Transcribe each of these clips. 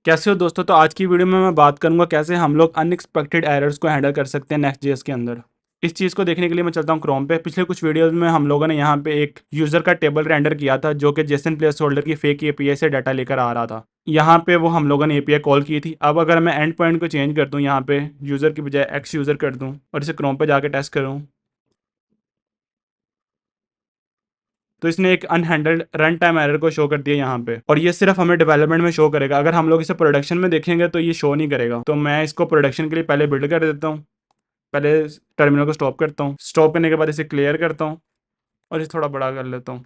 कैसे हो दोस्तों? तो आज की वीडियो में मैं बात करूंगा कैसे हम लोग अनएक्सपेक्टेड एरर्स को हैंडल कर सकते हैं नेक्स्ट जेएस के अंदर। इस चीज़ को देखने के लिए मैं चलता हूं क्रोम पे। पिछले कुछ वीडियोस में हम लोगों ने यहां पे एक यूज़र का टेबल रेंडर किया था जो कि जेसन प्लेस होल्डर की फेक एपीआई से डाटा लेकर आ रहा था। यहाँ पे वो हम लोगों ने एपीआई कॉल की थी। अब अगर मैं एंड पॉइंट को चेंज कर दूँ, यहाँ पे यूज़र की बजाय एक्स यूज़र कर दूँ और इसे क्रोम पे जाके टेस्ट करूँ, तो इसने एक अनहैंडल्ड रन टाइम एरर को शो कर दिया यहाँ पे। और ये सिर्फ हमें डेवलपमेंट में शो करेगा, अगर हम लोग इसे प्रोडक्शन में देखेंगे तो ये शो नहीं करेगा। तो मैं इसको प्रोडक्शन के लिए पहले बिल्ड कर देता हूँ। पहले टर्मिनल को स्टॉप करता हूँ। स्टॉप करने के बाद इसे क्लियर करता हूँ और इसे थोड़ा बड़ा कर लेता हूँ।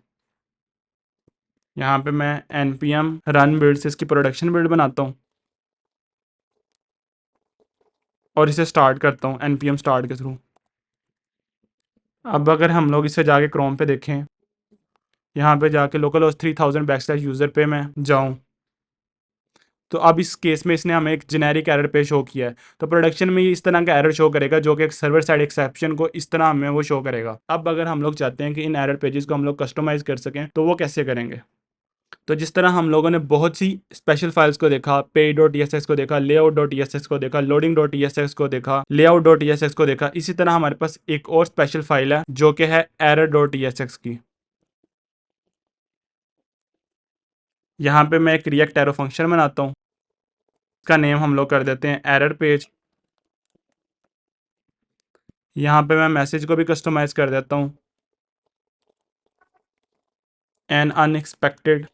यहाँ पे मैं npm रन बिल्ड से इसकी प्रोडक्शन बिल्ड बनाता हूँ और इसे स्टार्ट करता हूँ npm स्टार्ट के थ्रू। अब अगर हम लोग इसे जाके क्रोम पे देखें, यहाँ पे जाके लोकल होस्ट 3000 बैकस्लैश यूज़र पे मैं जाऊँ, तो अब इस केस में इसने हमें एक जेनेरिक एरर पे शो किया है। तो प्रोडक्शन में ये इस तरह का एरर शो करेगा जो कि एक सर्वर साइड एक्सेप्शन को इस तरह हमें वो शो करेगा। अब अगर हम लोग चाहते हैं कि इन एरर पेजेस को हम लोग कस्टमाइज कर सकें, तो वो कैसे करेंगे? तो जिस तरह हम लोगों ने बहुत सी स्पेशल फाइल्स को देखा, पे डॉट को देखा, लेआउट डॉट को देखा, लोडिंग डॉट को देखा, लेआउट डॉट को देखा, इसी तरह हमारे पास एक और स्पेशल फाइल है जो कि है एरर डॉट की। यहाँ पे मैं एक रिएक्ट एरो फंक्शन बनाता हूँ। इसका नेम हम लोग कर देते हैं एरर पेज। यहाँ पे मैं मैसेज को भी कस्टमाइज कर देता हूँ, एन अनएक्सपेक्टेड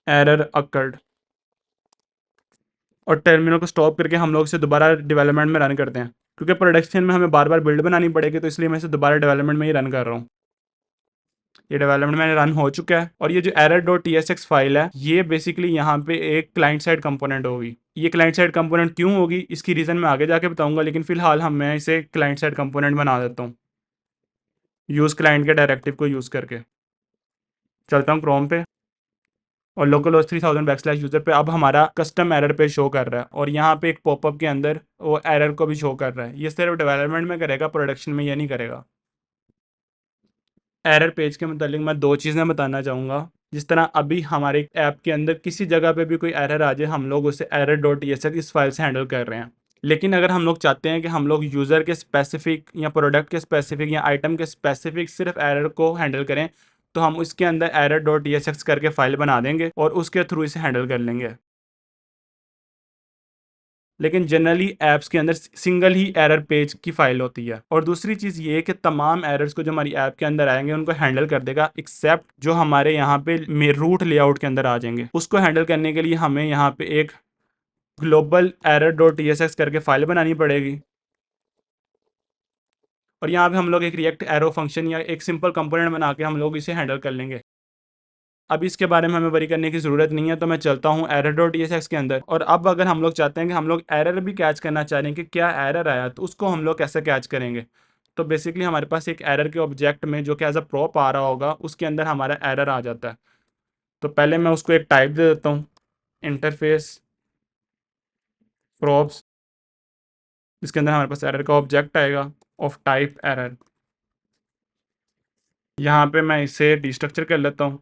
एरर अकर्ड। और टर्मिनल को स्टॉप करके हम लोग इसे दोबारा डेवलपमेंट में रन करते हैं, क्योंकि प्रोडक्शन में हमें बार बार बिल्ड बनानी पड़ेगी, तो इसलिए मैं इसे दोबारा डेवलपमेंट में ही रन कर रहा हूँ। ये डेवलपमेंट में रन हो चुका है। और ये जो एरर डॉट फाइल है, ये बेसिकली यहाँ पे एक क्लाइंट साइड कंपोनेंट होगी। ये क्लाइंट साइड कंपोनेंट क्यों होगी, इसकी रीज़न मैं आगे जाके बताऊंगा, लेकिन फिलहाल मैं इसे क्लाइंट साइड कंपोनेंट बना देता हूँ यूज़ क्लाइंट के डायरेक्टिव को यूज़ करके। चलता हूँ क्रोम पे और लोकल होस्ट 3000 बैकस्लैश यूज़र पे। अब हमारा कस्टम एरर पे शो कर रहा है और यहाँ पे एक पॉपअप के अंदर वो एरर को भी शो कर रहा है। ये सिर्फ डेवलपमेंट में करेगा, प्रोडक्शन में ये नहीं करेगा। एरर पेज के मतलब मैं दो चीज़ें बताना चाहूँगा। जिस तरह अभी हमारे ऐप के अंदर किसी जगह पे भी कोई एरर आ जाए, हम लोग उसे एरर डॉट इस फाइल से हैंडल कर रहे हैं। लेकिन अगर हम लोग चाहते हैं कि हम लोग यूज़र के स्पेसिफिक या प्रोडक्ट के स्पेसिफिक या आइटम के स्पेसिफिक सिर्फ एरर को हैंडल करें, तो हम उसके अंदर एरर डॉट करके फाइल बना देंगे और उसके थ्रू इसे हैंडल कर लेंगे। लेकिन जनरली ऐप्स के अंदर सिंगल ही एरर पेज की फाइल होती है। और दूसरी चीज़ ये है कि तमाम एरर्स को जो हमारी ऐप के अंदर आएंगे उनको हैंडल कर देगा, एक्सेप्ट जो हमारे यहाँ पे रूट लेआउट के अंदर आ जाएंगे। उसको हैंडल करने के लिए हमें यहाँ पे एक ग्लोबल एरर डॉट करके फाइल बनानी पड़ेगी। और यहाँ पे हम लोग एक रिएक्ट एरो फंक्शन या एक सिंपल कंपोनेंट बना के हम लोग इसे हैंडल कर लेंगे। अब इसके बारे में हमें वरी करने की ज़रूरत नहीं है, तो मैं चलता हूँ एरर डॉट के अंदर। और अब अगर हम लोग चाहते हैं कि हम लोग एरर भी कैच करना चाह रहे हैं कि क्या एरर आया, तो उसको हम लोग कैसे कैच करेंगे? तो बेसिकली हमारे पास एक एरर के ऑब्जेक्ट में जो कि एज अ प्रॉप आ रहा होगा, उसके अंदर हमारा एरर आ जाता है। तो पहले मैं उसको एक टाइप दे देता हूँ, इंटरफेस प्रॉप्स। इसके अंदर हमारे पास एरर का ऑब्जेक्ट आएगा ऑफ टाइप एरर। यहाँ पे मैं इसे डिस्ट्रक्चर कर लेता हूँ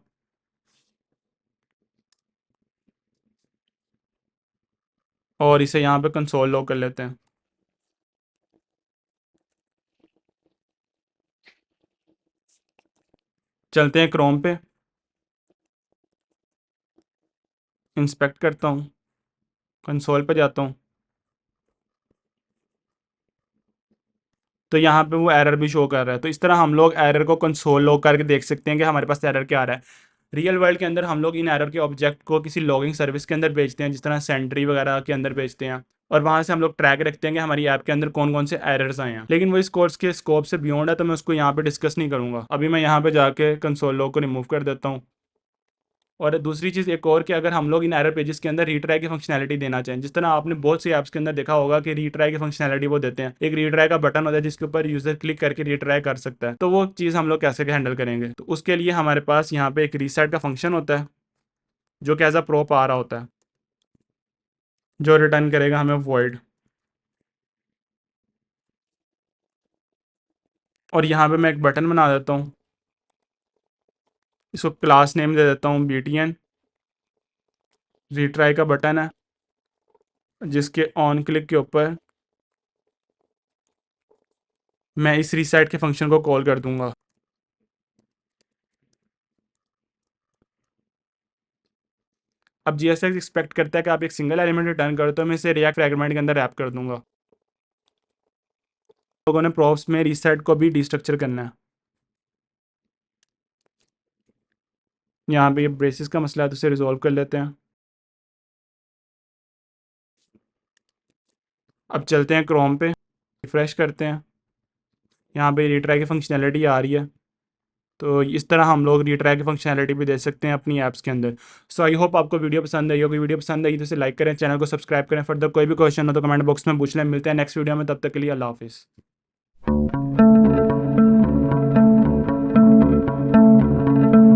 और इसे यहाँ पे कंसोल लॉग कर लेते हैं। चलते हैं क्रोम पे, इंस्पेक्ट करता हूँ, कंसोल पे जाता हूँ, तो यहाँ पे वो एरर भी शो कर रहा है। तो इस तरह हम लोग एरर को कंसोल लॉग करके देख सकते हैं कि हमारे पास एरर क्या आ रहा है। रियल वर्ल्ड के अंदर हम लोग इन एरर के ऑब्जेक्ट को किसी लॉगिंग सर्विस के अंदर भेजते हैं, जिस तरह सेंट्री वगैरह के अंदर भेजते हैं, और वहाँ से हम लोग ट्रैक रखते हैं कि हमारी ऐप के अंदर कौन कौन से एरर्स आए हैं। लेकिन वो इस कोर्स के स्कोप से बियॉन्ड है, तो मैं उसको यहाँ पे डिस्कस नहीं करूँगा। अभी मैं यहाँ पे जाके कंसोल लॉग को रिमूव कर देता हूँ। और दूसरी चीज़ एक और कि अगर हम लोग इन एरर पेजेस के अंदर रीट्राई की फंक्शनैलिटी देना चाहें, जिस तरह आपने बहुत सी ऐप्स के अंदर देखा होगा कि रीट्राई की फंक्शनैलिटी वो देते हैं, एक रीट्राई का बटन होता है जिसके ऊपर यूज़र क्लिक करके रीट्राई कर सकता है। तो वो चीज़ हम लोग कैसे हैंडल करेंगे? तो उसके लिए हमारे पास यहाँ पे एक रीसेट का फंक्शन होता है जो कि एज अ प्रोप आ रहा होता है, जो रिटर्न करेगा हमें वॉइड। और यहाँ पे मैं एक बटन बना देता हूँ, इसको क्लास नेम दे देता हूँ BTN। रीट्राई का बटन है, जिसके ऑन क्लिक के ऊपर मैं इस रीसेट के फंक्शन को कॉल कर दूंगा। अब जीएसएक्स एक्सपेक्ट करता है कि आप एक सिंगल एलिमेंट रिटर्न करो, तो मैं इसे रिएक्ट फ्रैगमेंट के अंदर रैप कर दूंगा। लोगों ने प्रॉप्स में रीसेट को भी डिस्ट्रक्चर करना है। यहाँ पे ये ब्रेसिस का मसला है, तो इसे रिजॉल्व कर लेते हैं। अब चलते हैं क्रोम पे, रिफ्रेश करते हैं। यहाँ पे रीट्राई की फंक्शनैलिटी आ रही है, तो इस तरह हम लोग रीट्राई की फंक्शनैलिटी भी दे सकते हैं अपनी ऐप्स के अंदर। सो आई होप आपको वीडियो पसंद आई होगी। वीडियो पसंद आई तो इसे लाइक करें, चैनल को सब्सक्राइब करें। फर्दर कोई भी क्वेश्चन हो तो कमेंट बॉक्स में पूछ लें। मिलते हैं नेक्स्ट वीडियो में, तब तक के लिए अल्लाह हाफिज़।